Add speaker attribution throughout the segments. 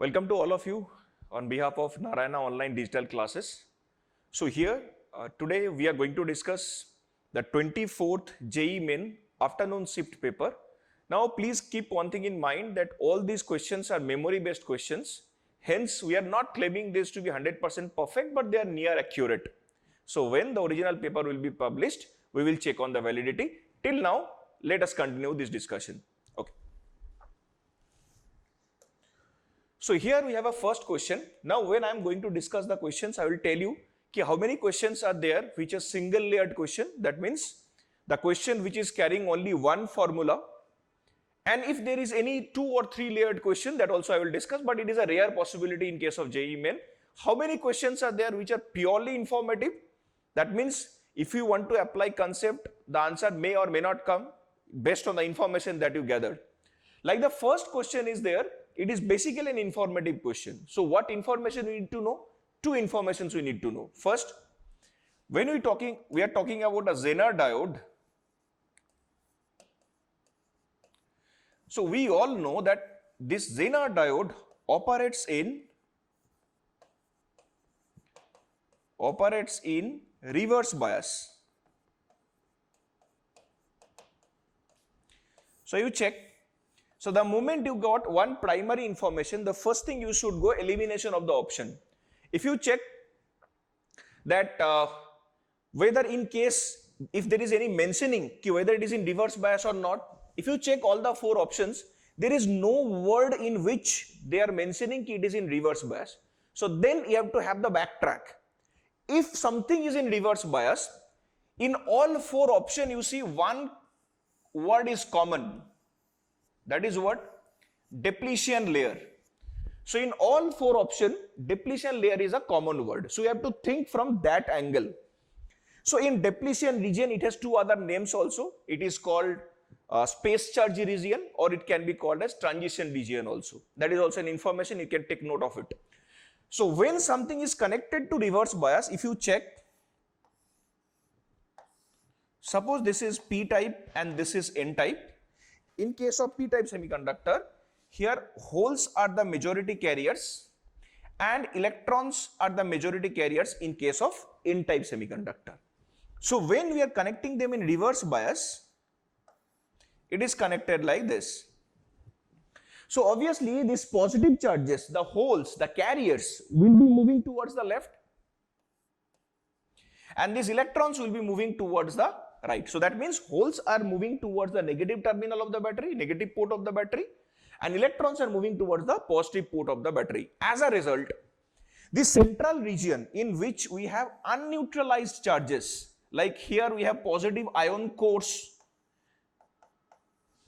Speaker 1: Welcome to all of you on behalf of Narayana Online Digital Classes. So here today we are going to discuss the 24th JEE Main afternoon shift paper. Now please keep one thing in mind that all these questions are memory based questions. Hence we are not claiming this to be 100% perfect, but they are near accurate. So when the original paper will be published, we will check on the validity. Till now, let us continue this discussion. Okay. So here we have a first question. Now when I am going to discuss the questions, I will tell you how many questions are there which are single layered question. That means the question which is carrying only one formula. And if there is any 2 or 3 layered question, that also I will discuss, but it is a rare possibility in case of JEE Main. How many questions are there which are purely informative? That means if you want to apply concept, the answer may or may not come based on the information that you gathered. Like the first question is there, it is basically an informative question. So what information we need to know? 2 informations we need to know. First, when we are talking about a Zener diode. So we all know that this Zener diode operates in reverse bias. So you check. So the moment you got one primary information, the first thing you should go elimination of the option. If you check that whether in case if there is any mentioning whether it is in reverse bias or not, if you check all the 4 options, there is no word in which they are mentioning it is in reverse bias. So then you have to have the backtrack. If something is in reverse bias, in all 4 options you see one word is common. That is what? Depletion layer. So in all 4 options, depletion layer is a common word. So you have to think from that angle. So in depletion region, it has 2 other names also. It is called space charge region, or it can be called as transition region also. That is also an information, you can take note of it. So when something is connected to reverse bias, if you check, suppose this is P type and this is N type. In case of P type semiconductor, here holes are the majority carriers and electrons are the majority carriers in case of N type semiconductor. So when we are connecting them in reverse bias, it is connected like this. So obviously these positive charges, the holes, the carriers will be moving towards the left and these electrons will be moving towards the right. So that means holes are moving towards the negative terminal of the battery, negative port of the battery, and electrons are moving towards the positive port of the battery. As a result, this central region in which we have unneutralized charges, like here we have positive ion cores.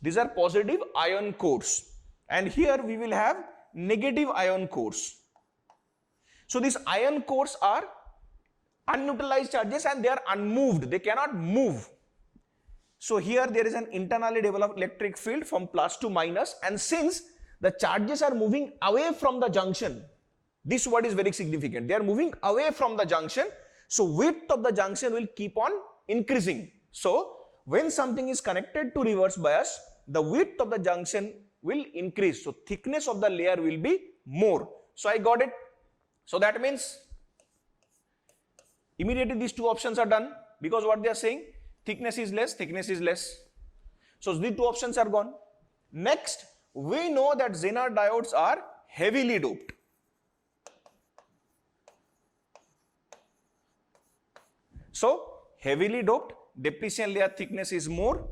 Speaker 1: These are positive ion cores. And here we will have negative ion cores. So these ion cores are unneutralized charges and they are unmoved. They cannot move. So here there is an internally developed electric field from plus to minus, and since the charges are moving away from the junction, this word is very significant. They are moving away from the junction. So width of the junction will keep on increasing. So when something is connected to reverse bias, the width of the junction will increase. So thickness of the layer will be more. So I got it. So that means immediately these 2 options are done, because what they are saying, thickness is less, thickness is less. So these 2 options are gone. Next, we know that Zener diodes are heavily doped. So heavily doped, depletion layer thickness is more.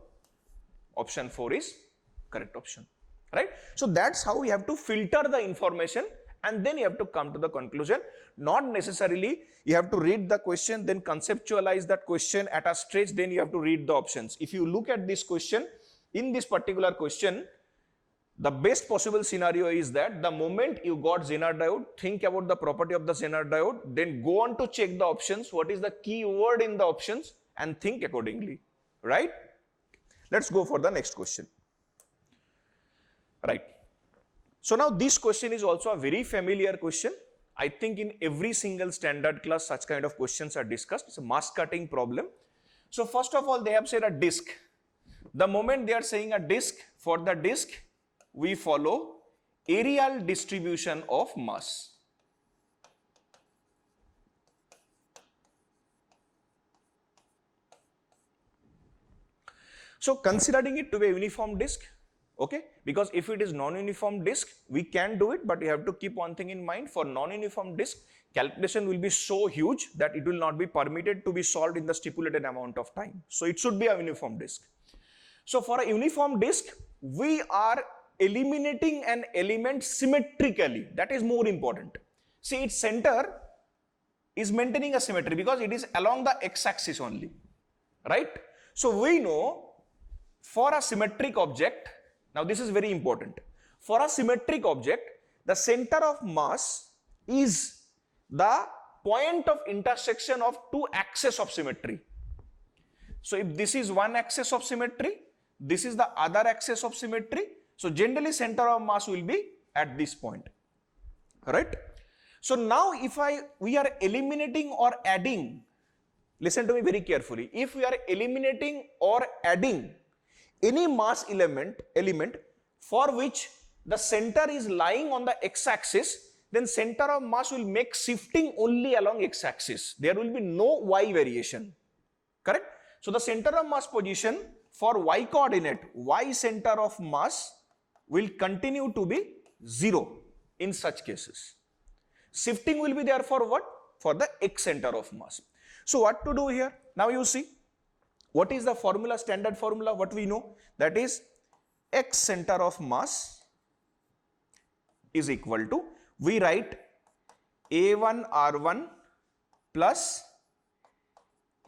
Speaker 1: Option 4 is correct option, right? So that's how we have to filter the information, and then you have to come to the conclusion. Not necessarily you have to read the question, then conceptualize that question at a stretch, then you have to read the options. If you look at this question, in this particular question, the best possible scenario is that the moment you got Zener diode, think about the property of the Zener diode, then go on to check the options, what is the key word in the options, and think accordingly, right? Let's go for the next question. Right. So now this question is also a very familiar question. I think in every single standard class such kind of questions are discussed. It's a mask cutting problem. So first of all, they have said a disk. The moment they are saying a disk, for the disk we follow areal distribution of mass. So considering it to be a uniform disk, okay, because if it is non-uniform disk, we can do it, but you have to keep one thing in mind. For non-uniform disk, calculation will be so huge that it will not be permitted to be solved in the stipulated amount of time. So it should be a uniform disk. So for a uniform disk, we are eliminating an element symmetrically. That is more important. See, its center is maintaining a symmetry because it is along the x-axis only, right? So we know for a symmetric object, now this is very important. For a symmetric object, the center of mass is the point of intersection of two axes of symmetry. So if this is one axis of symmetry, this is the other axis of symmetry. So generally center of mass will be at this point, right? So now if we are eliminating or adding, listen to me very carefully. If we are eliminating or adding any mass element for which the center is lying on the x-axis, then center of mass will make shifting only along x-axis. There will be no y variation, correct? So the center of mass position for y coordinate, y center of mass will continue to be 0 in such cases. Shifting will be there for what? For the x center of mass. So what to do here? Now you see, what is the formula, standard formula, what we know? That is x center of mass is equal to, we write A1 R1 plus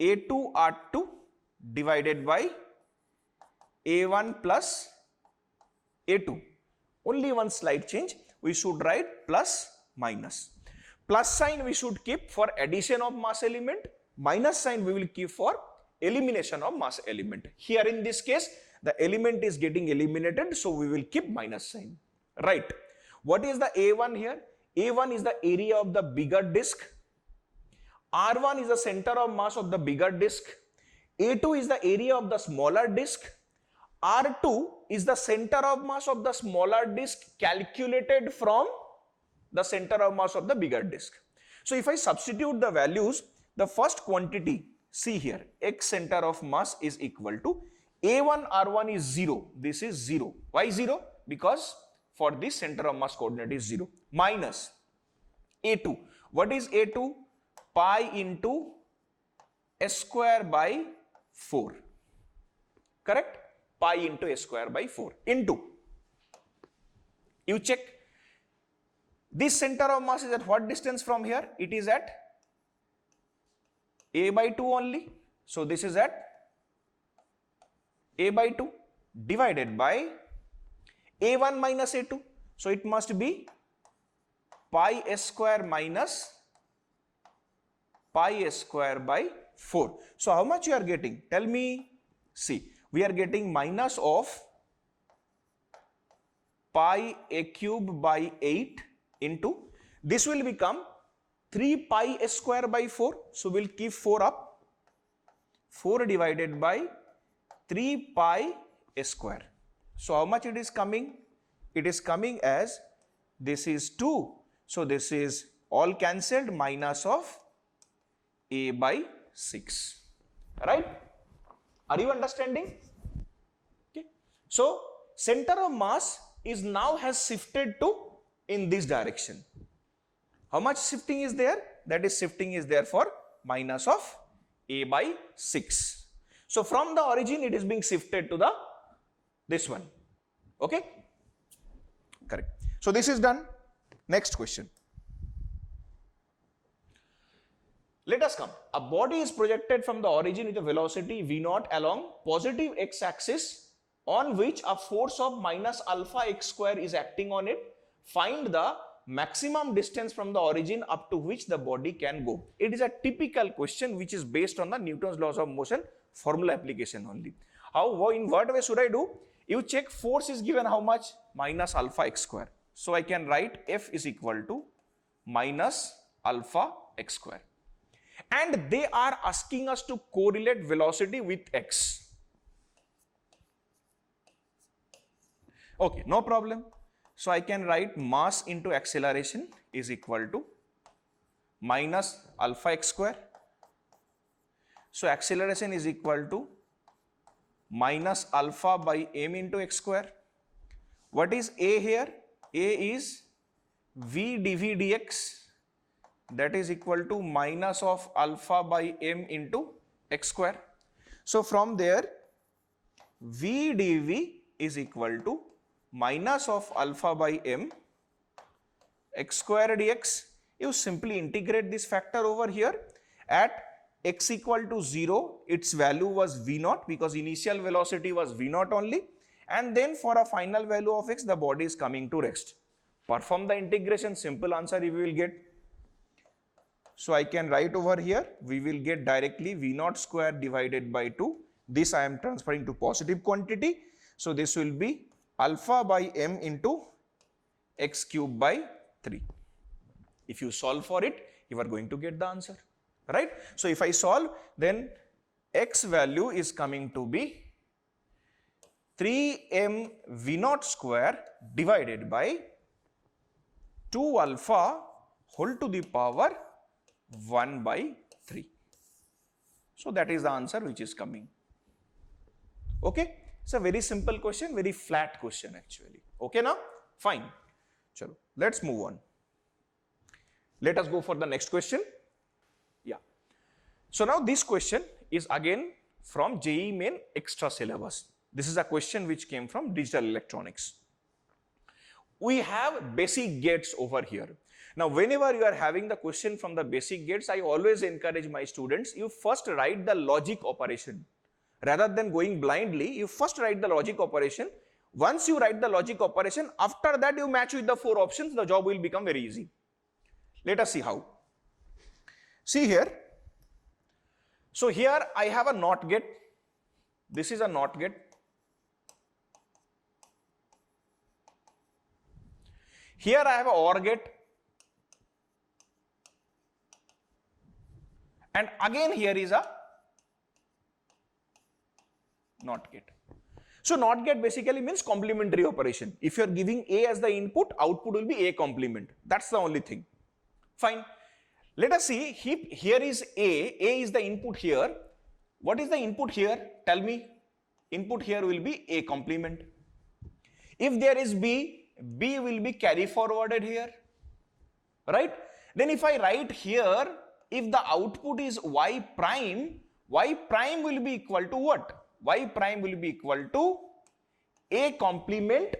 Speaker 1: A2 R2 divided by A1 plus A2. Only one slight change, we should write plus minus. Plus sign we should keep for addition of mass element, minus sign we will keep for elimination of mass element. Here in this case, the element is getting eliminated, so we will keep minus sign, right? What is the A1 here? A1 is the area of the bigger disk. R1 is the center of mass of the bigger disk. A2 is the area of the smaller disk. R2 is the center of mass of the smaller disk calculated from the center of mass of the bigger disk. So if I substitute the values, the first quantity, see here, x center of mass is equal to A1 R1 is 0. This is 0. Why 0? Because for this center of mass coordinate is 0. Minus A2. What is A2? Pi into s square by 4. Correct? Pi into s square by 4 into, you check, this center of mass is at what distance from here? It is at a by 2 only. So this is at a by 2 divided by a1 minus a2. So it must be pi s square minus pi s square by 4. So how much you are getting? Tell me. See, we are getting minus of pi a cube by 8 into, this will become 3 pi s square by 4. So we'll keep 4 up. 4 divided by 3 pi s square. So how much it is coming? It is coming as, this is 2. So this is all cancelled, minus of a by 6. Right? Are you understanding? Okay. So center of mass is now has shifted to in this direction. How much shifting is there? That is shifting is there for minus of a by 6. So from the origin it is being shifted to the this one. Okay? Correct. So this is done. Next question. Let us come. A body is projected from the origin with a velocity v0 along positive x-axis on which a force of minus alpha x square is acting on it. Find the maximum distance from the origin up to which the body can go. It is a typical question which is based on the Newton's laws of motion formula application only. How, in what way should I do? You check, force is given how much? Minus alpha x square. So I can write F is equal to minus alpha x square. And they are asking us to correlate velocity with x. Okay, no problem. So I can write mass into acceleration is equal to minus alpha x square. So acceleration is equal to minus alpha by m into x square. What is a here? A is v dv dx, that is equal to minus of alpha by m into x square. So from there v dv is equal to minus of alpha by m x square dx. You simply integrate this factor over here. At x equal to 0, its value was v naught because initial velocity was v naught only, and then for a final value of x, the body is coming to rest. Perform the integration, simple answer we will get. So I can write over here, we will get directly v naught square divided by 2. This I am transferring to positive quantity. So this will be alpha by m into x cube by 3. If you solve for it, you are going to get the answer, right? So if I solve, then x value is coming to be 3m v naught square divided by 2 alpha whole to the power 1 by 3. So that is the answer which is coming. Okay, it's a very simple question, very flat question actually. Okay now, fine. Chalo, let's move on. Let us go for the next question. Yeah. So now this question is again from JEE Main extra syllabus. This is a question which came from digital electronics. We have basic gates over here. Now, whenever you are having the question from the basic gates, I always encourage my students, you first write the logic operation. Rather than going blindly, you first write the logic operation. Once you write the logic operation, after that you match with the 4 options, the job will become very easy. Let us see how. See here. So here I have a NOT gate. This is a NOT gate. Here I have a OR gate. And again here is a NOT gate. So NOT gate basically means complementary operation. If you are giving A as the input, output will be A complement. That's the only thing. Fine. Let us see, here is A is the input here. What is the input here? Tell me. Input here will be A complement. If there is B will be carry forwarded here. Right? Then if I write here, if the output is Y prime will be equal to what? Y prime will be equal to A complement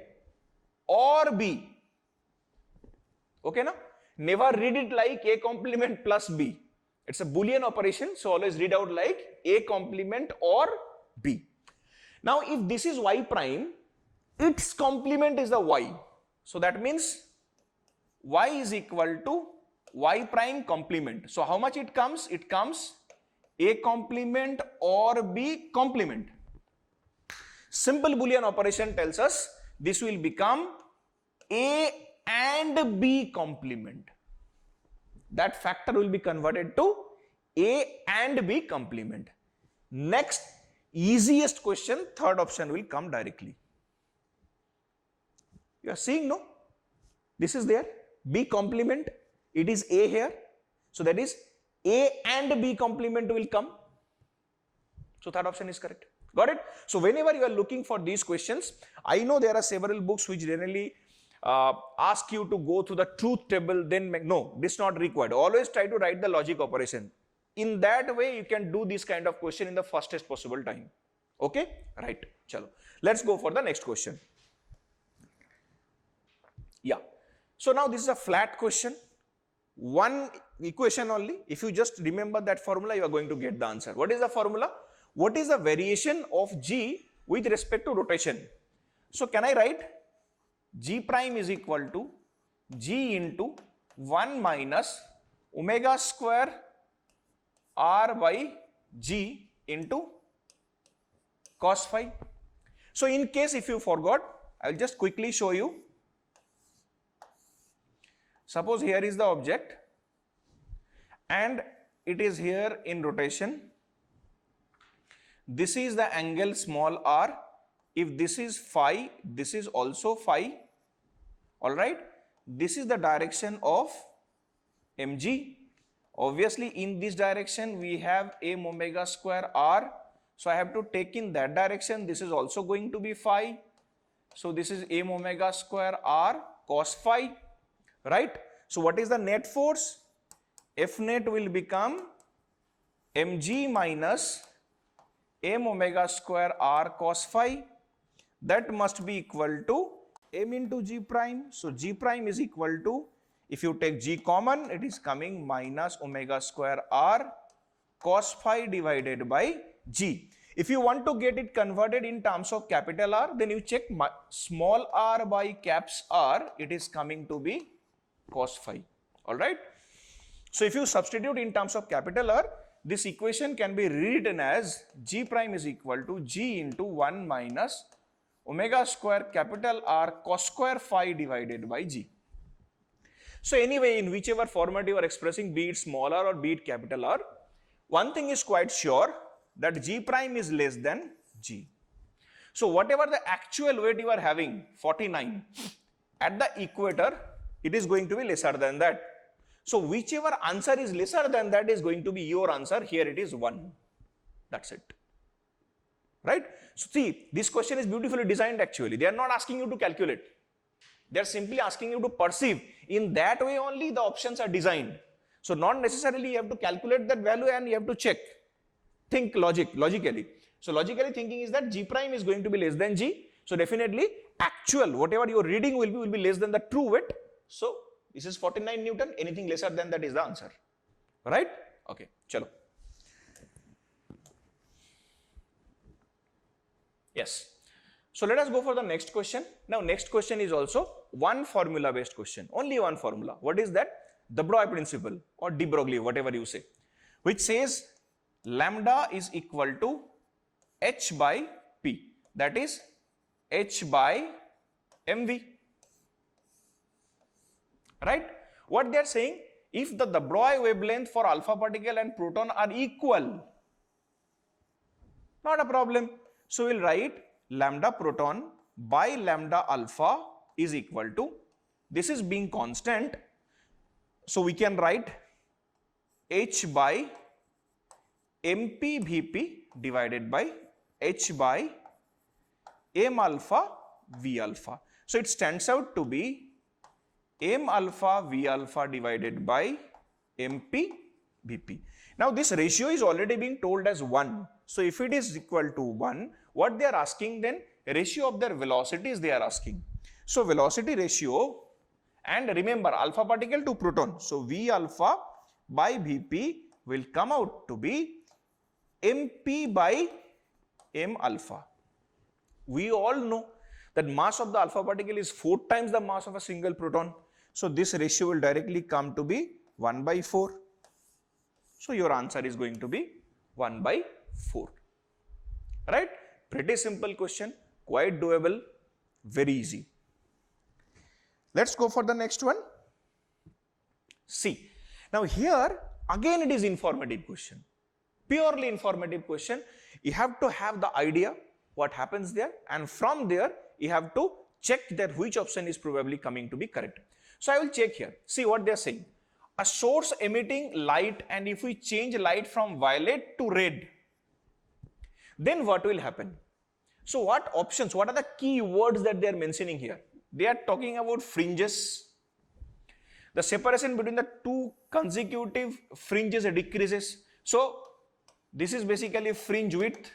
Speaker 1: or B. Okay now? Never read it like A complement plus B. It's a Boolean operation, so always read out like A complement or B. Now if this is Y prime, its complement is the Y. So that means Y is equal to Y prime complement. So how much it comes? It comes A complement or B complement. Simple Boolean operation tells us this will become A and B complement. That factor will be converted to A and B complement. Next, easiest question, third option will come directly. You are seeing, no? This is there, B complement, it is A here. So that is A and B complement will come. So third option is correct. Got it? So whenever you are looking for these questions, I know there are several books which generally ask you to go to the truth table, then no, this is not required. Always try to write the logic operation. In that way, you can do this kind of question in the fastest possible time. Okay? Right. Chalo. Let's go for the next question. Yeah. So now this is a flat question. One equation only. If you just remember that formula, you are going to get the answer. What is the formula? What is the variation of G with respect to rotation? So can I write G prime is equal to G into 1 minus omega square R by G into cos phi. So in case if you forgot, I will just quickly show you. Suppose here is the object and it is here in rotation. This is the angle small r. If this is phi, this is also phi. All right, this is the direction of mg. Obviously in this direction we have m omega square r, so I have to take in that direction. This is also going to be phi, so this is m omega square r cos phi, right? So what is the net force? F net will become mg minus m omega square r cos phi, that must be equal to m into g prime. So g prime is equal to, if you take g common, it is coming minus omega square r cos phi divided by g. If you want to get it converted in terms of capital R, then you check small r by caps R, it is coming to be cos phi. All right. So if you substitute in terms of capital R, this equation can be rewritten as g prime is equal to g into 1 minus omega square capital R cos square phi divided by g. So anyway, in whichever format you are expressing, be it small r or be it capital R, one thing is quite sure, that g prime is less than g. So whatever the actual weight you are having, 49, at the equator, it is going to be lesser than that. So whichever answer is lesser than that is going to be your answer. Here it is 1. That's it. Right? So see, this question is beautifully designed actually. They are not asking you to calculate. They are simply asking you to perceive. In that way only the options are designed. So not necessarily you have to calculate that value and you have to check. Think logically. So logically thinking is that g prime is going to be less than g. So definitely actual, whatever your reading will be less than the true weight. So this is 49 Newton. Anything lesser than that is the answer. Right? Okay. Chalo. Yes. So let us go for the next question. Now next question is also one formula based question. Only one formula. What is that? De Broglie principle or de Broglie, whatever you say, which says lambda is equal to h by p, that is h by mv. Right? What they are saying, if the de Broglie wavelength for alpha particle and proton are equal, not a problem. So we'll write lambda proton by lambda alpha is equal to, this is being constant, so we can write h by mp vp divided by h by m alpha v alpha. So it stands out to be m alpha v alpha divided by mp vp. Now this ratio is already being told as 1. So if it is equal to 1, what they are asking then? Ratio of their velocities they are asking. So velocity ratio, and remember alpha particle to proton. So v alpha by vp will come out to be mp by m alpha. We all know that mass of the alpha particle is 4 times the mass of a single proton. So this ratio will directly come to be 1 by 4. So your answer is going to be 1 by 4. Right? Pretty simple question, quite doable, very easy. Let's go for the next one. See, now here again it is informative question, purely informative question. You have to have the idea what happens there, and from there you have to check that which option is probably coming to be correct. So I will check here. See what they are saying. A source emitting light, and if we change light from violet to red, then what will happen? So what options, what are the key words that they are mentioning here? They are talking about fringes. The separation between the two consecutive fringes decreases. So this is basically fringe width,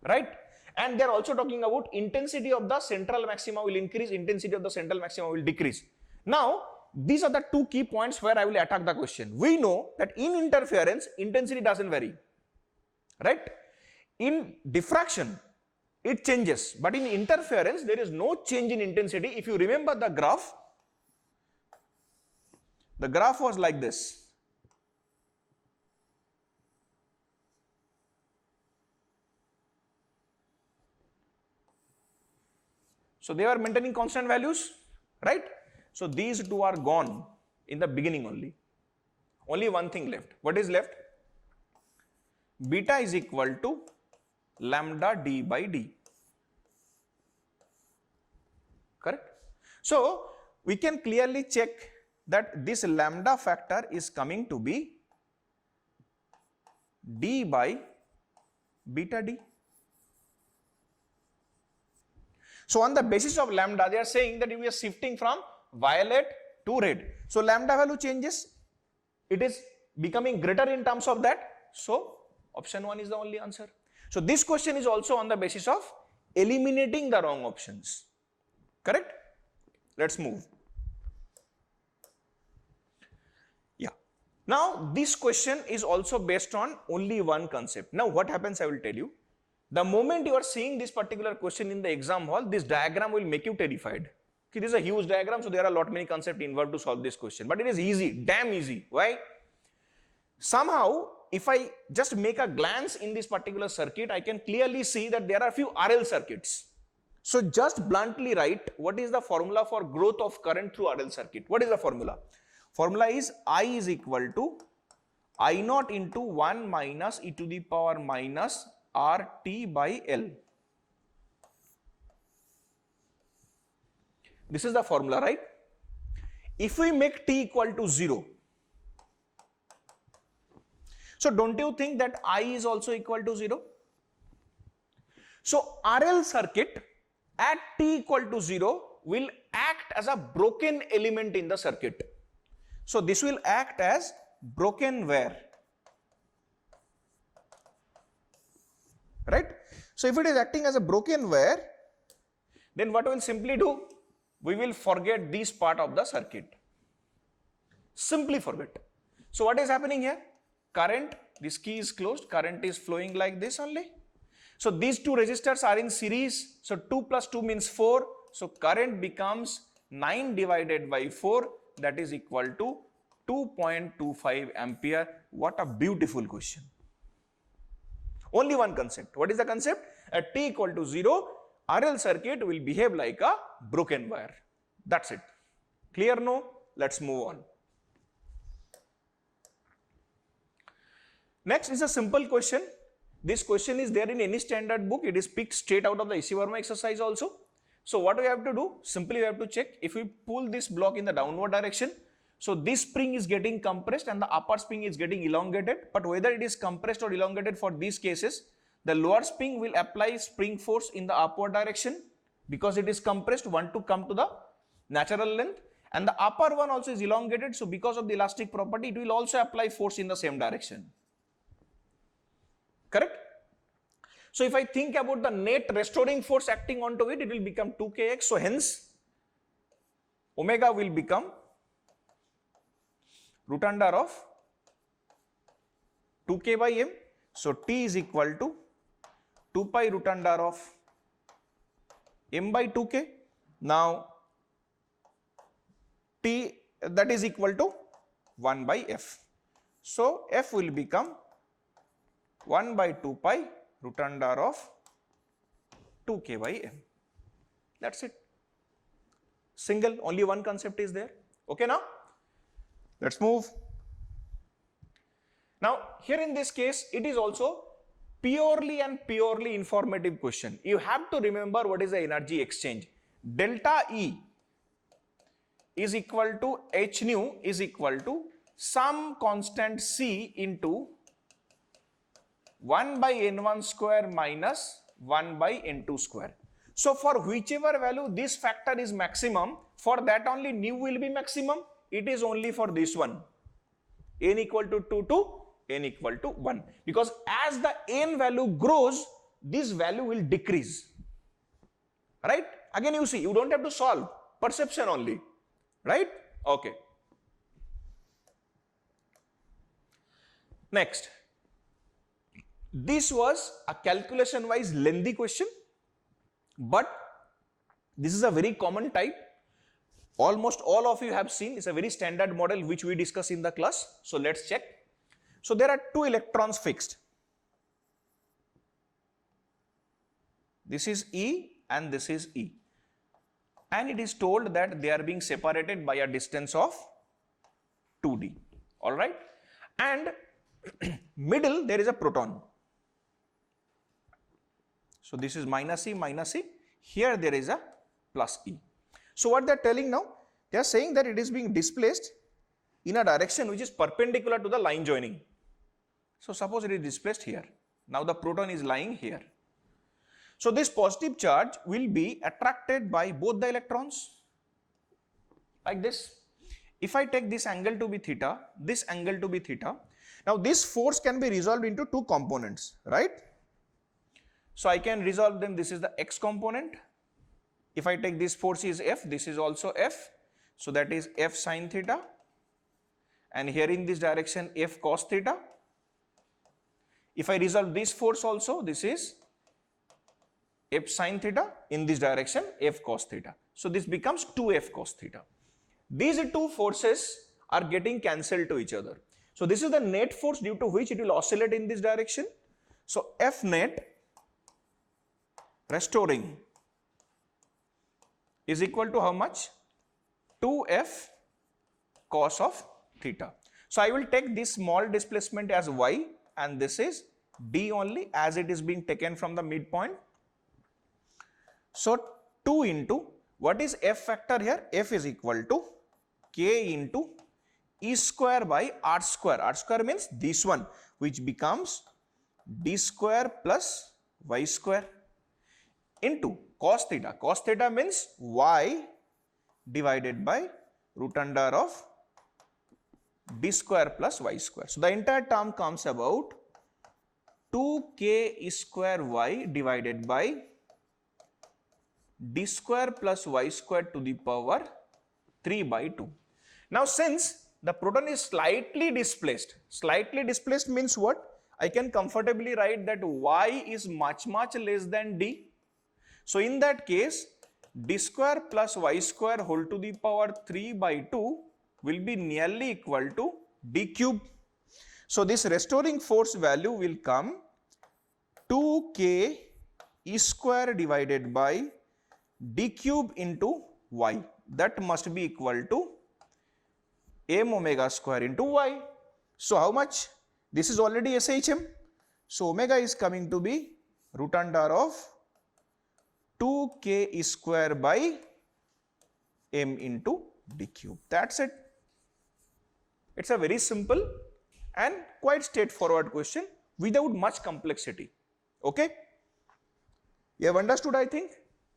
Speaker 1: right? And they are also talking about intensity of the central maxima will increase, intensity of the central maxima will decrease. Now these are the two key points where I will attack the question. We know that in interference intensity doesn't vary, right? In diffraction it changes, but in interference there is no change in intensity. If you remember the graph was like this. So they are maintaining constant values, right? So these two are gone in the beginning only. Only one thing left. What is left? Beta is equal to lambda d by d. correct? So we can clearly check that this lambda factor is coming to be d by beta d. So on the basis of lambda, they are saying that we are shifting from violet to red. So lambda value changes. It is becoming greater in terms of that. So option 1 is the only answer. So this question is also on the basis of eliminating the wrong options. Correct? Let's move. Yeah. Now this question is also based on only one concept. Now what happens, I will tell you. The moment you are seeing this particular question in the exam hall, this diagram will make you terrified. Okay, this is a huge diagram, so there are a lot many concepts involved to solve this question. But it is easy, damn easy. Why? Somehow, if I just make a glance in this particular circuit, I can clearly see that there are a few RL circuits. So just bluntly write, what is the formula for growth of current through RL circuit? What is the formula? Formula is I is equal to I naught into 1 minus e to the power minus RT by L. This is the formula, right? If we make t equal to 0, so don't you think that I is also equal to 0? So RL circuit at t equal to 0 will act as a broken element in the circuit. So this will act as broken wire. Right? So if it is acting as a broken wire, then what we will simply do? We will forget this part of the circuit. Simply forget. So what is happening here? Current, this key is closed, current is flowing like this only. So these two resistors are in series. So 2 plus 2 means 4. So current becomes 9 divided by 4, that is equal to 2.25 ampere. What a beautiful question. Only one concept. What is the concept? At t equal to 0, RL circuit will behave like a broken wire. That's it. Clear? No? Let's move on. Next is a simple question. This question is there in any standard book. It is picked straight out of the E.C. Verma exercise also. So what we have to do? Simply we have to check if we pull this block in the downward direction. So this spring is getting compressed and the upper spring is getting elongated. But whether it is compressed or elongated for these cases, the lower spring will apply spring force in the upward direction because it is compressed, want to come to the natural length. And the upper one also is elongated. So because of the elastic property, it will also apply force in the same direction. Correct? So if I think about the net restoring force acting onto it, it will become 2kx. So hence, omega will become root under of 2k by m. So T is equal to 2 pi root under of m by 2k. Now T, that is equal to 1 by f. So f will become 1 by 2 pi root under of 2k by m. That's it. Single, only one concept is there. Okay now? Let's move. Now, here in this case, it is also purely and purely informative question. You have to remember what is the energy exchange. Delta E is equal to h nu is equal to some constant C into 1 by n1 square minus 1 by n2 square. So for whichever value this factor is maximum, for that only nu will be maximum. It is only for this one, n equal to 2 to n equal to 1. Because as the n value grows, this value will decrease. Right? Again you see, you don't have to solve, perception only. Right? Okay. Next. This was a calculation wise lengthy question, but this is a very common type. Almost all of you have seen. It's a very standard model which we discuss in the class. So let's check. So there are two electrons fixed. This is E and this is E. And it is told that they are being separated by a distance of 2d. Alright. And middle there is a proton. So this is minus E, minus E. Here there is a plus E. So what they're telling now, they are saying that it is being displaced in a direction which is perpendicular to the line joining. So suppose it is displaced here. Now the proton is lying here. So this positive charge will be attracted by both the electrons like this. If I take this angle to be theta, this angle to be theta, now this force can be resolved into two components, right? So I can resolve them. This is the x component. If I take this force is F, this is also F. So that is F sine theta. And here in this direction F cos theta. If I resolve this force also, this is F sine theta, in this direction F cos theta. So this becomes 2F cos theta. These two forces are getting cancelled to each other. So this is the net force due to which it will oscillate in this direction. So F net restoring is equal to how much? 2F cos of theta. So I will take this small displacement as y and this is d only as it is being taken from the midpoint. So 2 into, what is F factor here? F is equal to K into E square by R square. R square means this one, which becomes D square plus Y square into cos theta. Cos theta means Y divided by root under of D square plus Y square. So the entire term comes about 2K E square Y divided by D square plus Y square to the power 3 by 2. Now since the proton is slightly displaced means what? I can comfortably write that Y is much less than D. So in that case, D square plus Y square whole to the power 3 by 2 will be nearly equal to D cube. So this restoring force value will come 2K E square divided by D cube into Y. That must be equal to m omega square into y. So how much? This is already SHM. So omega is coming to be root under of 2K E square by m into d cube. That's it. It's a very simple and quite straightforward question without much complexity. Okay? You have understood, I think,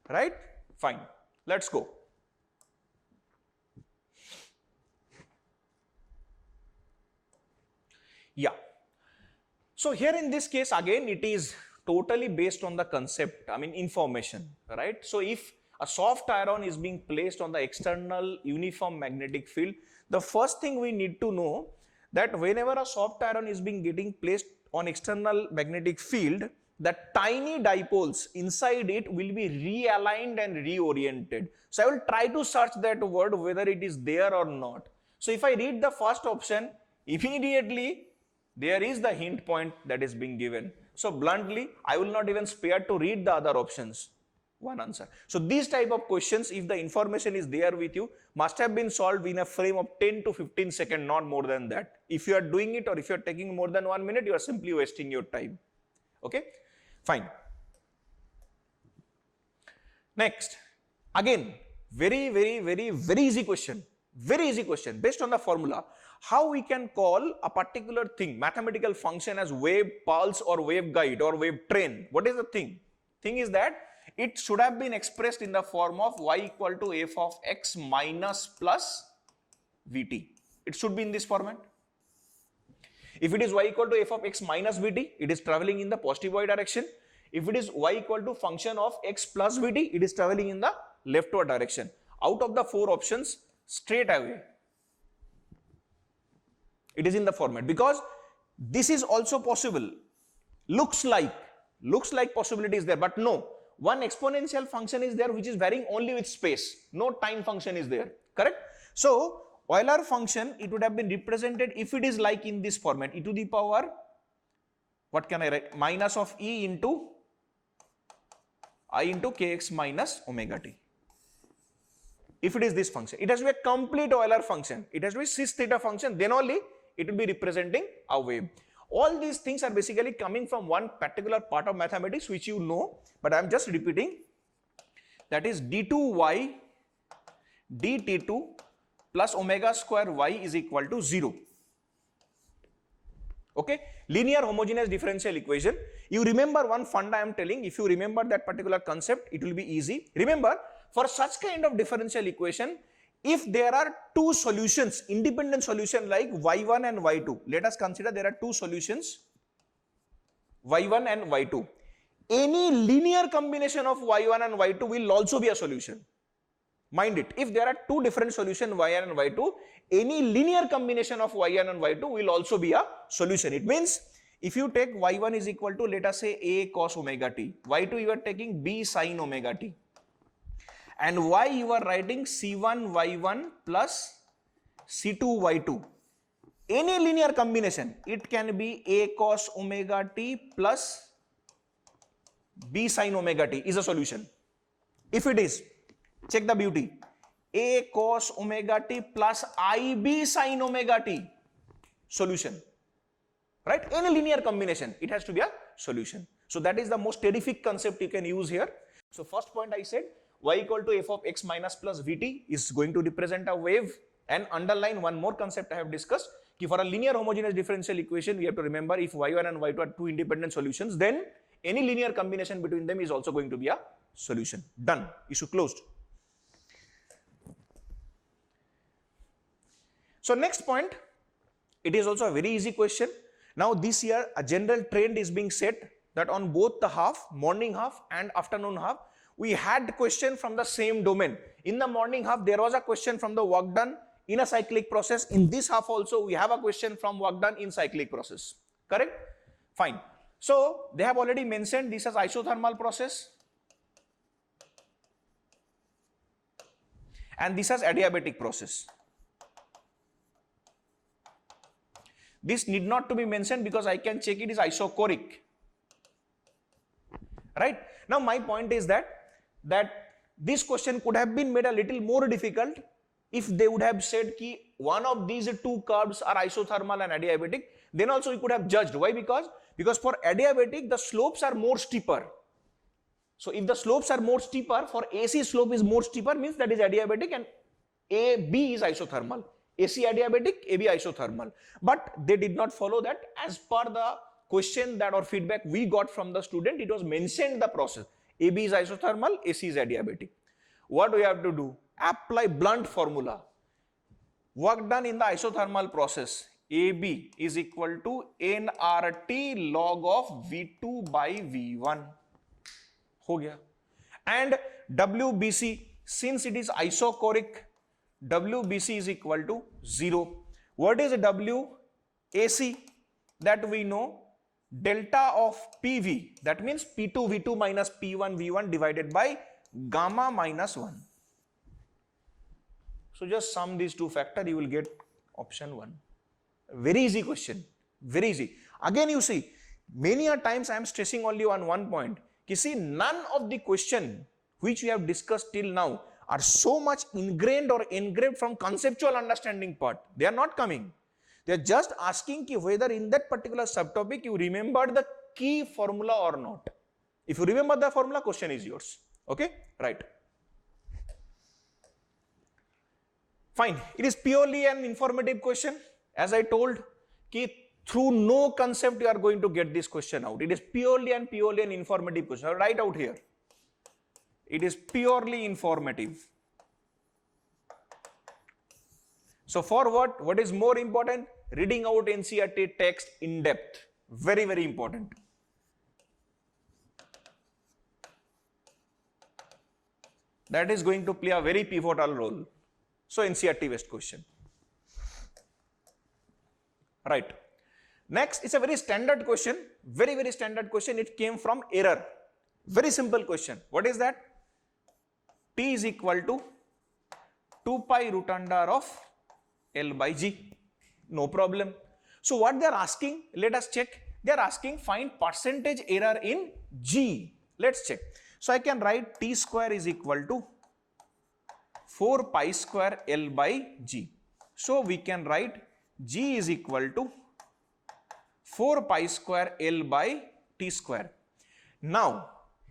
Speaker 1: right? Fine. Let's go. Yeah. So here in this case again it is totally based on the concept, I mean information, right? So if a soft iron is being placed on the external uniform magnetic field, the first thing we need to know that whenever a soft iron is being getting placed on external magnetic field, the tiny dipoles inside it will be realigned and reoriented. So I will try to search that word whether it is there or not. So if I read the first option, immediately there is the hint point that is being given. So bluntly, I will not even spare to read the other options. One answer. So these type of questions, if the information is there with you, must have been solved in a frame of 10 to 15 seconds, not more than that. If you are doing it or if you are taking more than 1 minute, you are simply wasting your time. Okay? Fine. Next, again, very easy question. Very easy question based on the formula. How we can call a particular thing, mathematical function as wave pulse or waveguide or wave train? What is the thing? Thing is that it should have been expressed in the form of y equal to f of x minus plus vt. It should be in this format. If it is y equal to f of x minus vt, it is traveling in the positive y direction. If it is y equal to function of x plus vt, it is traveling in the leftward direction. Out of the 4 options, straight away it is in the format, because this is also possible. Looks like possibility is there, but no. One exponential function is there which is varying only with space. No time function is there. Correct? So Euler function, it would have been represented if it is like in this format, e to the power, what can I write? Minus of e into I into kx minus omega t. If it is this function, it has to be a complete Euler function. It has to be cis theta function, then only it will be representing a wave. All these things are basically coming from one particular part of mathematics which you know, but I am just repeating. That is d2y dt2 plus omega square y is equal to 0. Okay, linear homogeneous differential equation. You remember one funda I am telling. If you remember that particular concept, it will be easy. Remember, for such kind of differential equation, if there are two solutions, independent solution like y1 and y2, let us consider there are two solutions, y1 and y2. Any linear combination of y1 and y2 will also be a solution. Mind it, if there are two different solutions y1 and y2, any linear combination of y1 and y2 will also be a solution. It means if you take y1 is equal to, let us say, a cos omega t, y2 you are taking b sin omega t, and y you are writing c1 y1 plus c2 y2. Any linear combination, it can be a cos omega t plus b sin omega t is a solution. If it is, check the beauty, a cos omega t plus ib sin omega t, solution, right? Any linear combination, it has to be a solution. So that is the most terrific concept you can use here. So first point I said, y equal to f of x minus plus vt is going to represent a wave, and underline one more concept I have discussed, कि for a linear homogeneous differential equation, we have to remember if y1 and y2 are two independent solutions, then any linear combination between them is also going to be a solution. Done. Issue closed. So next point, it is also a very easy question. Now this year a general trend is being set that on both the half, morning half and afternoon half, we had question from the same domain. In the morning half there was a question from the work done in a cyclic process. In this half also we have a question from work done in cyclic process. Correct? Fine. So they have already mentioned this as isothermal process and this as adiabatic process. This need not to be mentioned because I can check it is isochoric. Right? Now my point is that this question could have been made a little more difficult if they would have said ki one of these two curves are isothermal and adiabatic. Then also we could have judged. Why? Because for adiabatic the slopes are more steeper. So if the slopes are more steeper, for AC slope is more steeper means that is adiabatic and AB is isothermal. AC adiabatic, AB isothermal. But they did not follow that. As per the question that or feedback we got from the student, it was mentioned the process. AB is isothermal, AC is adiabatic. What we have to do? Apply blunt formula. Work done in the isothermal process, AB is equal to nRT log of V2 by V1. हो गया. And WBC, since it is isochoric, WBC is equal to 0. What is WAC? That we know, delta of PV, that means P2 V2 minus P1 V1 divided by gamma minus 1. So just sum these two factors, you will get option 1. Very easy question, very easy. Again you see, many a times I am stressing only on one point. You see, none of the question which we have discussed till now are so much ingrained or engraved from conceptual understanding part. They are not coming. They are just asking whether in that particular subtopic you remembered the key formula or not. If you remember the formula, question is yours. Okay, right. Fine. It is purely an informative question. As I told, through no concept you are going to get this question out. It is purely an informative question. I'll write out here. It is purely informative. So for what is more important? Reading out NCERT text in depth. Very, very important. That is going to play a very pivotal role. So NCERT based question. Right. Next, it's a very standard question. Very, very standard question. It came from error. Very simple question. What is that? T is equal to 2 pi root under of L by G. No problem. So what they are asking, let us check. They are asking find percentage error in G. Let's check. So I can write T square is equal to 4 pi square L by G. So we can write G is equal to 4 pi square L by T square. Now,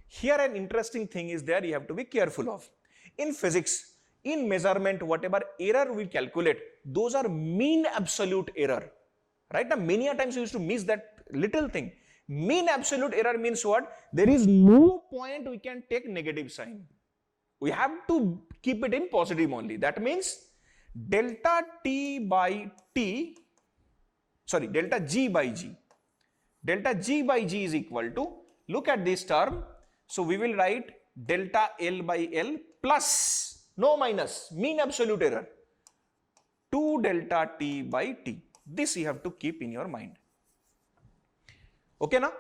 Speaker 1: here an interesting thing is there you have to be careful of. In physics, in measurement, whatever error we calculate, those are mean absolute error. Right now, many a times we used to miss that little thing. Mean absolute error means what? There is no point we can take negative sign. We have to keep it in positive only. That means delta G by G. Delta G by G is equal to, look at this term. So we will write delta L by L plus, no minus, mean absolute error, 2 delta T by T. This you have to keep in your mind. Okay, now?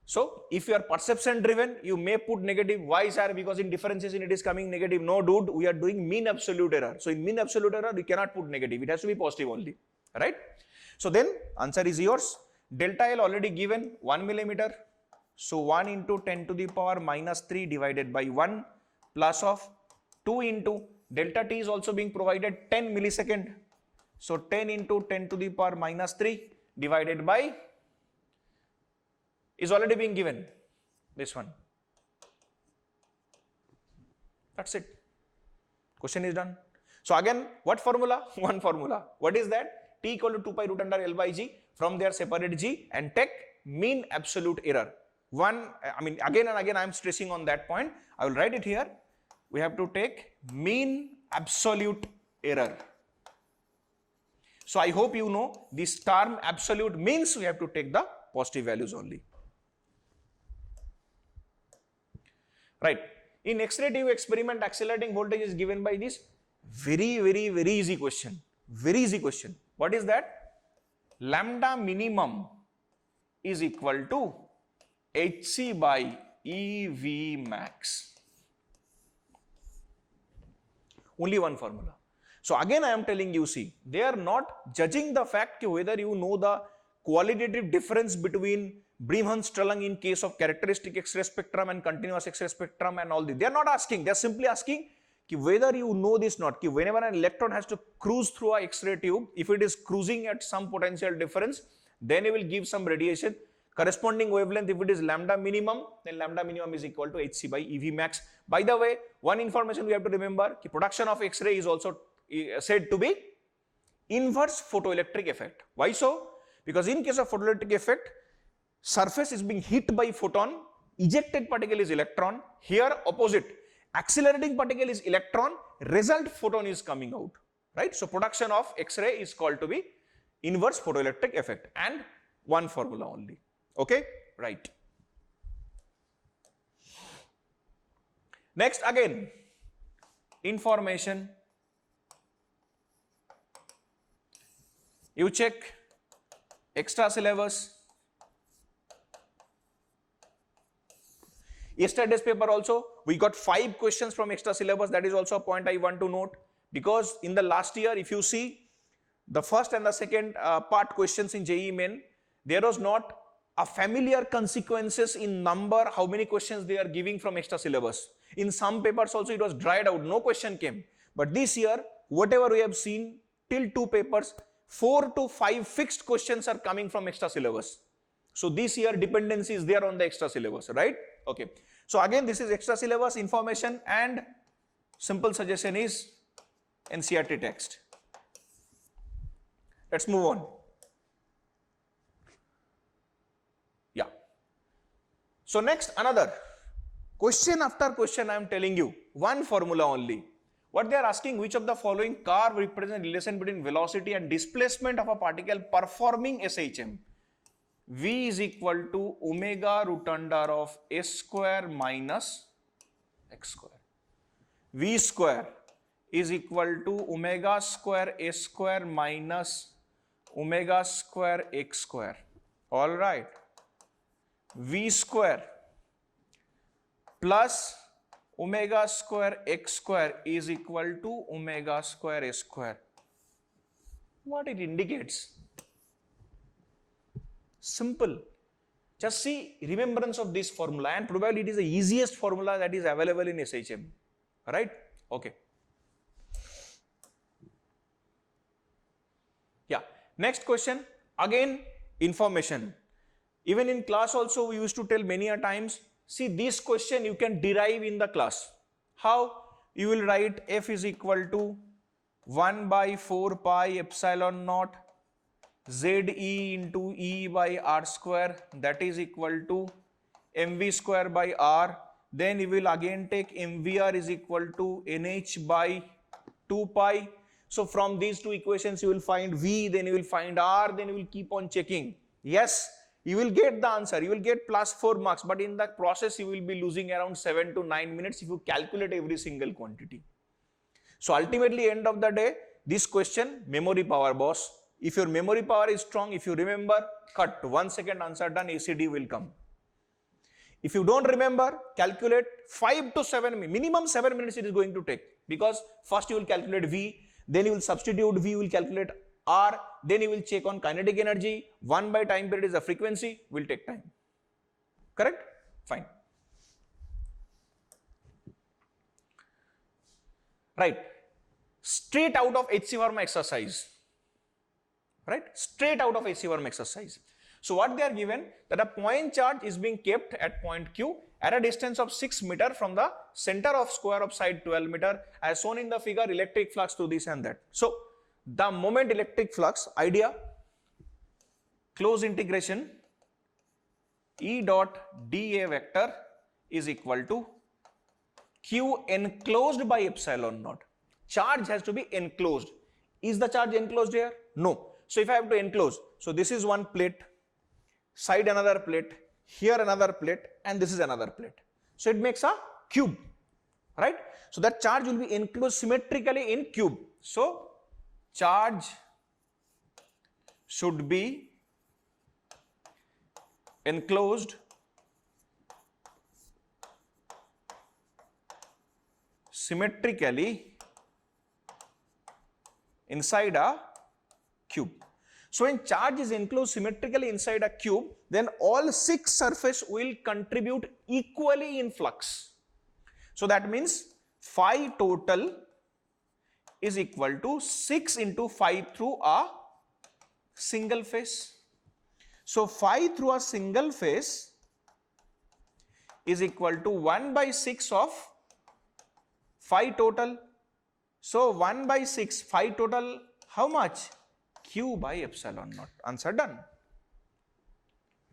Speaker 1: So if you are perception driven, you may put negative. Why, sir? Because in differentiation it is coming negative. No, dude, we are doing mean absolute error. So in mean absolute error, we cannot put negative. It has to be positive only. Right? So then answer is yours. Delta L already given 1 millimeter. So 1 into 10 to the power minus 3 divided by 1 plus of 2 into delta T is also being provided 10 millisecond. So 10 into 10 to the power minus 3 divided by is already being given, this one. That's it. Question is done. So again, what formula? One formula. What is that? T equal to 2 pi root under L by G. From there separate G and take mean absolute error. Again and again I am stressing on that point. I will write it here. We have to take mean absolute error. So I hope you know this term absolute means we have to take the positive values only. Right. In X-ray tube experiment, accelerating voltage is given by this very easy question. Very easy question. What is that? Lambda minimum is equal to HC by EV max. Only one formula. So again I am telling you, see, they are not judging the fact whether you know the qualitative difference between Brimhans-Strölang in case of characteristic X-ray spectrum and continuous X-ray spectrum and all this. They are not asking, they are simply asking whether you know this or not. Whenever an electron has to cruise through a X-ray tube, if it is cruising at some potential difference, then it will give some radiation. Corresponding wavelength, if it is lambda minimum, then lambda minimum is equal to HC by EV max. By the way, one information we have to remember, production of X-ray is also said to be inverse photoelectric effect. Why so? Because in case of photoelectric effect, surface is being hit by photon, ejected particle is electron, here opposite, accelerating particle is electron, result photon is coming out, right? So production of X-ray is called to be inverse photoelectric effect, and one formula only. Okay, right. Next again, information. You check extra syllabus. Yesterday's paper also, we got 5 questions from extra syllabus. That is also a point I want to note, because in the last year, if you see the first and the second part questions in JEE Main, there was not a familiar consequences in number, how many questions they are giving from extra syllabus. In some papers also it was dried out, no question came. But this year, whatever we have seen till 2 papers, 4 to 5 fixed questions are coming from extra syllabus. So this year dependency is there on the extra syllabus, right? Okay. So again, this is extra syllabus information, and simple suggestion is NCERT text. Let's move on. Yeah. So next, another question after question I am telling you, one formula only. What they are asking, which of the following curve represents relation between velocity and displacement of a particle performing SHM? V is equal to omega root under of S square minus X square. V square is equal to omega square S square minus omega square X square. All right. V square plus omega square X square is equal to omega square S square. What it indicates? Simple. Just see remembrance of this formula, and probably it is the easiest formula that is available in SHM. Right? Okay. Yeah. Next question. Again, information. Even in class also we used to tell many a times, see this question you can derive in the class. How? you will write F is equal to 1 by 4 pi epsilon naught ZE into E by R square, that is equal to mv square by R. Then you will again take mvr is equal to nh by 2 pi. So from these two equations you will find V, then you will find R, then you will keep on checking. Yes, you will get the answer, you will get plus 4 marks, but in that process you will be losing around 7 to 9 minutes if you calculate every single quantity. So ultimately, end of the day, this question, memory power, boss. If your memory power is strong, if you remember, cut, 1 second answer done, ACD will come. If you don't remember, calculate 5 to 7, minimum 7 minutes it is going to take, because first you will calculate V, then you will substitute V, you will calculate R, then you will check on kinetic energy, 1 by time period is the frequency, will take time. Correct? Fine. Right. Straight out of HC Verma exercise. Right? Straight out of HC Verma exercise. So what they are given, that a point charge is being kept at point Q at a distance of 6 meter from the center of square of side 12 meter, as shown in the figure, electric flux to this and that. So the moment electric flux idea, close integration E dot dA vector is equal to Q enclosed by epsilon naught. Charge has to be enclosed. Is the charge enclosed here? No. So if I have to enclose, so this is one plate, side another plate, here another plate, and this is another plate. So it makes a cube, right? So that charge will be enclosed symmetrically in cube. So charge should be enclosed symmetrically inside a cube. So when charge is enclosed symmetrically inside a cube, then all 6 surfaces will contribute equally in flux. So that means phi total is equal to 6 into phi through a single phase. So phi through a single phase is equal to 1 by 6 of phi total. So 1 by 6 phi total, how much? Q by epsilon naught. Answer done.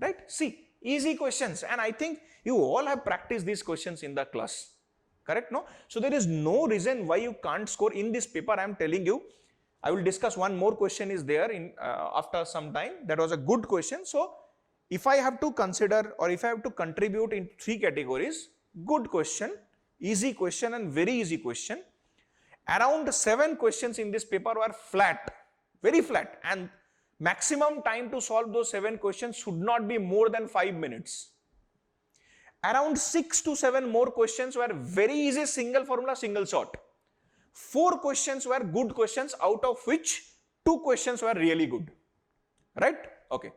Speaker 1: Right? See, easy questions, and I think you all have practiced these questions in the class. Correct? No? So there is no reason why you can't score in this paper. I am telling you. I will discuss one more question is there in after some time. That was a good question. So if I have to consider, or if I have to contribute in 3 categories, good question, easy question, and very easy question. Around 7 questions in this paper were flat, very flat, and maximum time to solve those 7 questions should not be more than 5 minutes. Around 6 to 7 more questions were very easy, single formula, single shot. 4 questions were good questions, out of which 2 questions were really good. Right? Okay.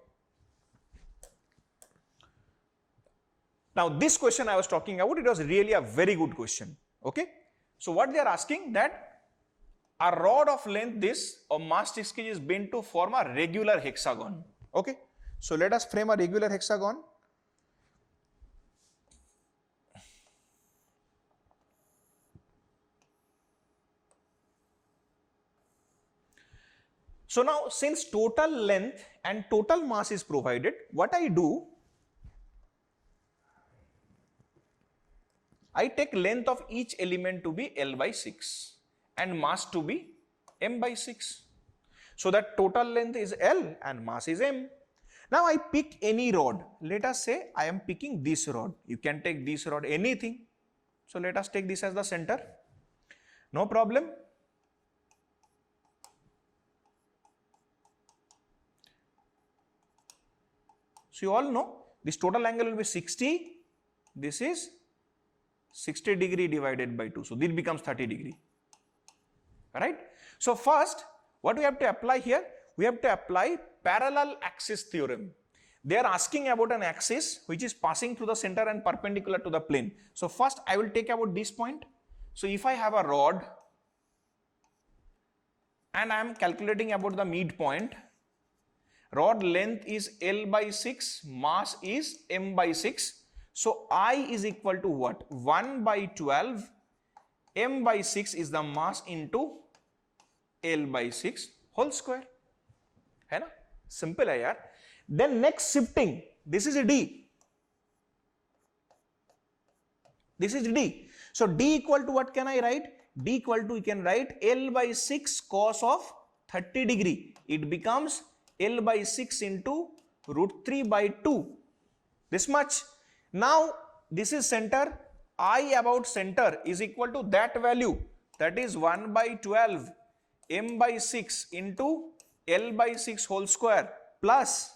Speaker 1: Now this question I was talking about, it was really a very good question. Okay. So what they are asking, that a rod of length this of mass 6 kg is bent to form a regular hexagon. Okay. So let us frame a regular hexagon. So now, since total length and total mass is provided, what I do, I take length of each element to be L by 6 and mass to be M by 6. So that total length is L and mass is M. Now I pick any rod. Let us say I am picking this rod. You can take this rod, anything. So let us take this as the center. No problem. So you all know this total angle will be 60. This is 60 degree divided by 2. So this becomes 30 degree. Right? So first, what we have to apply here? We have to apply parallel axis theorem. They are asking about an axis which is passing through the center and perpendicular to the plane. So first I will take about this point. So if I have a rod and I am calculating about the midpoint, rod length is L by 6, mass is M by 6. So I is equal to what? 1 by 12 m by 6 is the mass into L by 6 whole square, है ना, simple है यार. Then next shifting, this is a D. This is D. So D equal to what can I write? D equal to, you can write L by 6 cos of 30 degree. It becomes L by 6 into root 3 by 2. This much. Now this is center. I about center is equal to that value. That is 1 by 12 m by 6 into L by 6 whole square plus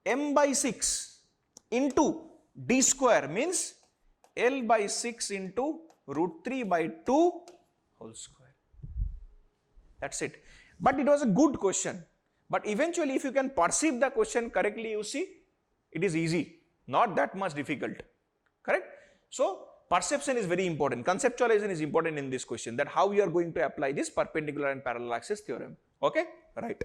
Speaker 1: m by 6 into D square means L by 6 into root 3 by 2 whole square. That's it. But it was a good question. But eventually, if you can perceive the question correctly, you see, it is easy. Not that much difficult. Correct? So, perception is very important. Conceptualization is important in this question, that how you are going to apply this perpendicular and parallel axis theorem. Okay? Right.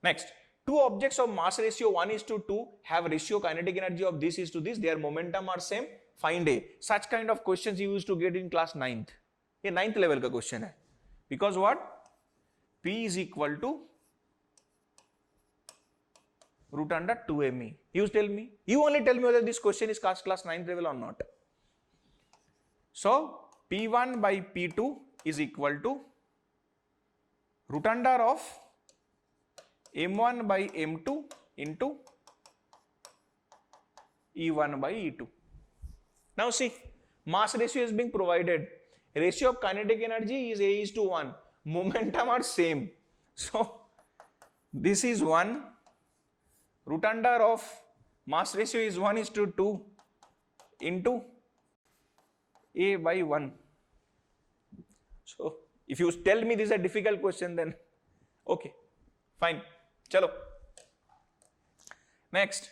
Speaker 1: Next. Two objects of mass ratio 1:2 have ratio kinetic energy of this is to this, their momentum are same, find A. Such kind of questions you used to get in class 9th. ये 9th level का question है. Because what? P is equal to root under 2me. You tell me. You only tell me whether this question is class 9th level or not. So, P1 by P2 is equal to root under of m1 by m2 into E1 by E2. Now see, mass ratio is being provided. Ratio of kinetic energy is A:1. Momentum are same. So, this is 1. Root under of mass ratio is 1:2 into A by 1. So, if you tell me this is a difficult question, then okay, fine. Chalo. Next.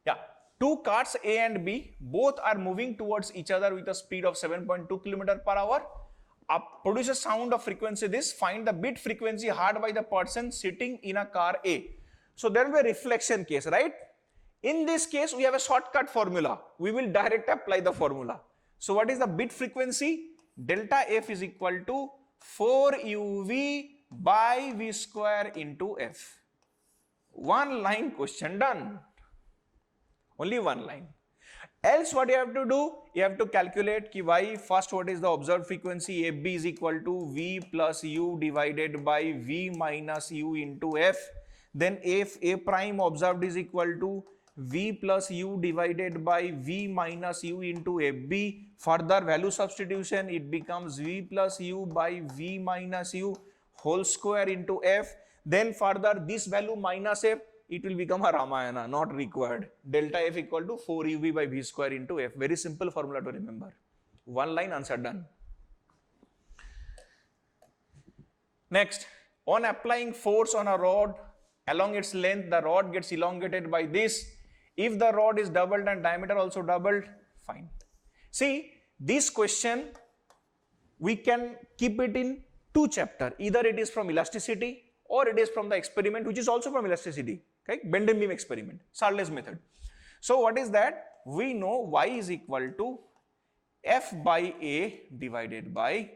Speaker 1: Yeah. Two cars A and B, both are moving towards each other with a speed of 7.2 km per hour. Produce a sound of frequency this. Find the bit frequency heard by the person sitting in a car A. So there will be a reflection case, right? In this case, we have a shortcut formula. We will direct apply the formula. So what is the bit frequency? Delta F is equal to 4uv by v square into f. One line question done. Only one line. Else what you have to do? You have to calculate ki y, first what is the observed frequency, Fb is equal to v plus u divided by v minus u into f. Then if A prime observed is equal to v plus u divided by v minus u into Fb. Further value substitution, it becomes v plus u by v minus u whole square into f. Then further this value minus f, it will become a Ramayana, not required. Delta F equal to 4uv by v square into f. Very simple formula to remember. One line answer done. Next, on applying force on a rod along its length, the rod gets elongated by this. If the rod is doubled and diameter also doubled, fine. See, this question, we can keep it in two chapters. Either it is from elasticity or it is from the experiment, which is also from elasticity. Okay, bend and beam experiment, Sarles method. So what is that? We know y is equal to f by a divided by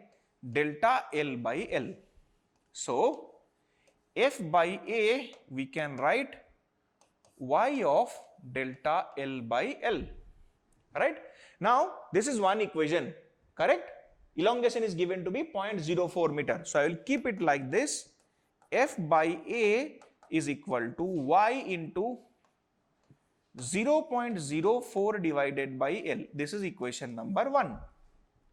Speaker 1: delta L by L. So f by a, we can write y of delta L by L. Right? Now this is one equation, correct? Elongation is given to be 0.04 meter. So I will keep it like this. F by a is equal to y into 0.04 divided by L. This is equation number 1.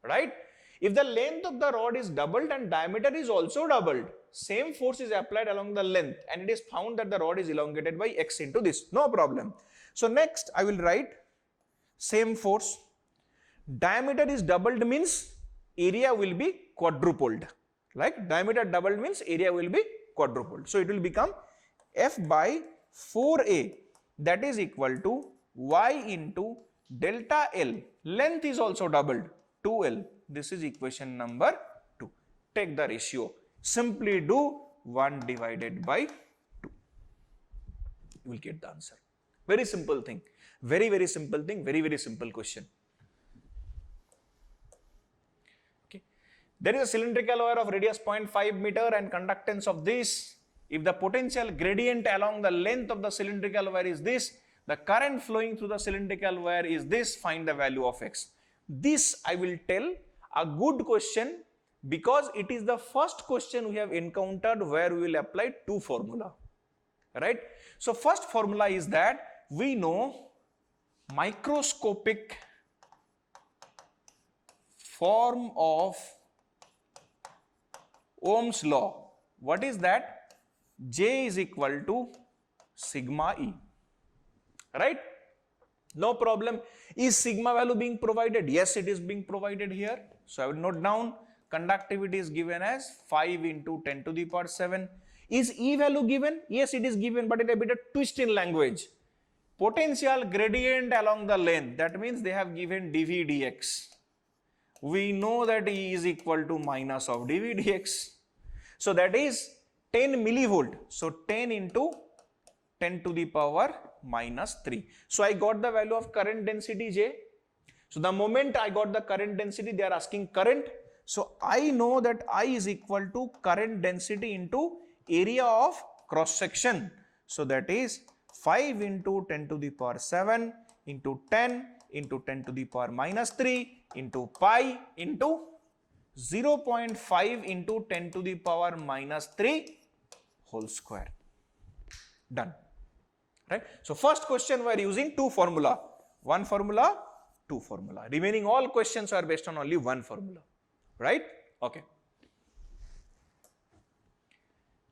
Speaker 1: Right? If the length of the rod is doubled and diameter is also doubled, same force is applied along the length and it is found that the rod is elongated by x into this. No problem. So next I will write same force. Diameter is doubled means area will be quadrupled. Like diameter doubled means area will be quadrupled. So it will become f by 4a, that is equal to y into delta L. Length is also doubled, 2L. This is equation number 2. Take the ratio. Simply do 1 divided by 2. You will get the answer. Very simple thing. Very, very simple thing. Very, very simple question. There is a cylindrical wire of radius 0.5 meter and conductance of this. If the potential gradient along the length of the cylindrical wire is this, the current flowing through the cylindrical wire is this, find the value of x. This I will tell a good question because it is the first question we have encountered where we will apply two formula, right? So first formula is that we know microscopic form of Ohm's law. What is that? J is equal to sigma E, right? No problem. Is sigma value being provided? Yes, it is being provided here. So I will note down conductivity is given as 5 into 10 to the power 7. Is E value given? Yes, it is given, but it is a bit of twist in language. Potential gradient along the length, that means they have given dV dx. We know that E is equal to minus of dV dx. So that is 10 millivolt. So 10 into 10 to the power minus 3. So I got the value of current density J. So the moment I got the current density, they are asking current. So I know that I is equal to current density into area of cross section. So that is 5 into 10 to the power 7 into 10 into 10 to the power minus 3 into pi into 0.5 into 10 to the power minus 3 whole square. Done. Right? So first question we are using two formula. One formula, two formula. Remaining all questions are based on only one formula. Right? Okay.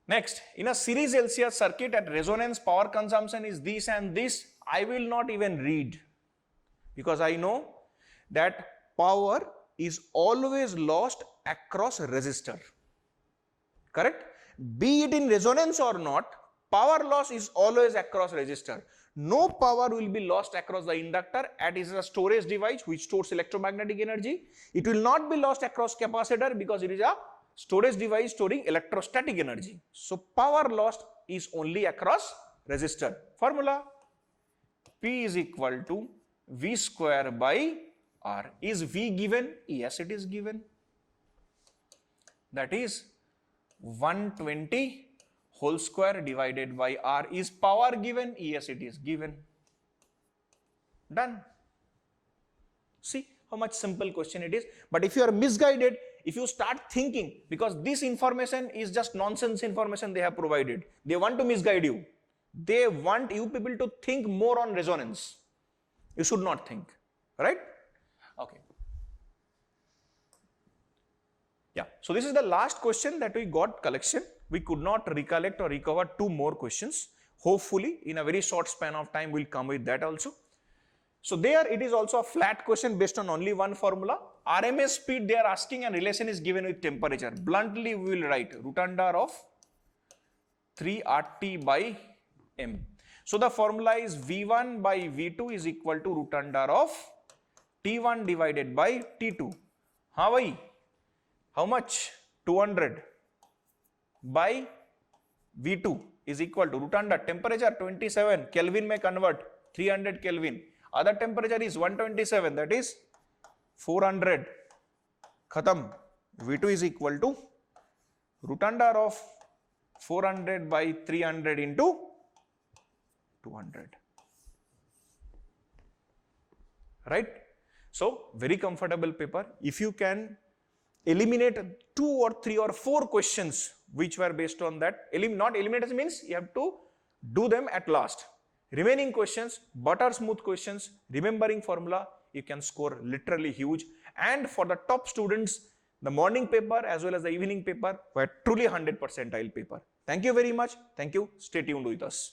Speaker 1: Next, in a series LCR circuit at resonance power consumption is this and this. I will not even read because I know that power is always lost across resistor. Correct? Be it in resonance or not, power loss is always across resistor. No power will be lost across the inductor as it is a storage device which stores electromagnetic energy. It will not be lost across capacitor because it is a storage device storing electrostatic energy. So power lost is only across resistor. Formula: P is equal to V square by R. Is V given? Yes, it is given. That is 120 whole square divided by R. Is power given? Yes, it is given. Done. See how much simple question it is. But if you are misguided, if you start thinking, because this information is just nonsense information they have provided, they want to misguide you. They want you people to think more on resonance. You should not think, right? Okay. Yeah, so this is the last question that we got collection. We could not recollect or recover two more questions. Hopefully, in a very short span of time, we'll come with that also. So there it is also a flat question based on only one formula. RMS speed they are asking and relation is given with temperature. Bluntly, we will write root under of 3 RT by M. So the formula is V1 by V2 is equal to root under of T1 divided by T2. How much? 200 by V2 is equal to root under temperature 27 Kelvin may convert 300 Kelvin. Other temperature is 127, that is 400. Khatam. V2 is equal to root under of 400 by 300 into 200. Right? So, very comfortable paper. If you can eliminate 2 or 3 or 4 questions which were based on that, not eliminate means you have to do them at last. Remaining questions, butter smooth questions, remembering formula, you can score literally huge. And for the top students, the morning paper as well as the evening paper were truly 100 percentile paper. Thank you very much. Thank you. Stay tuned with us.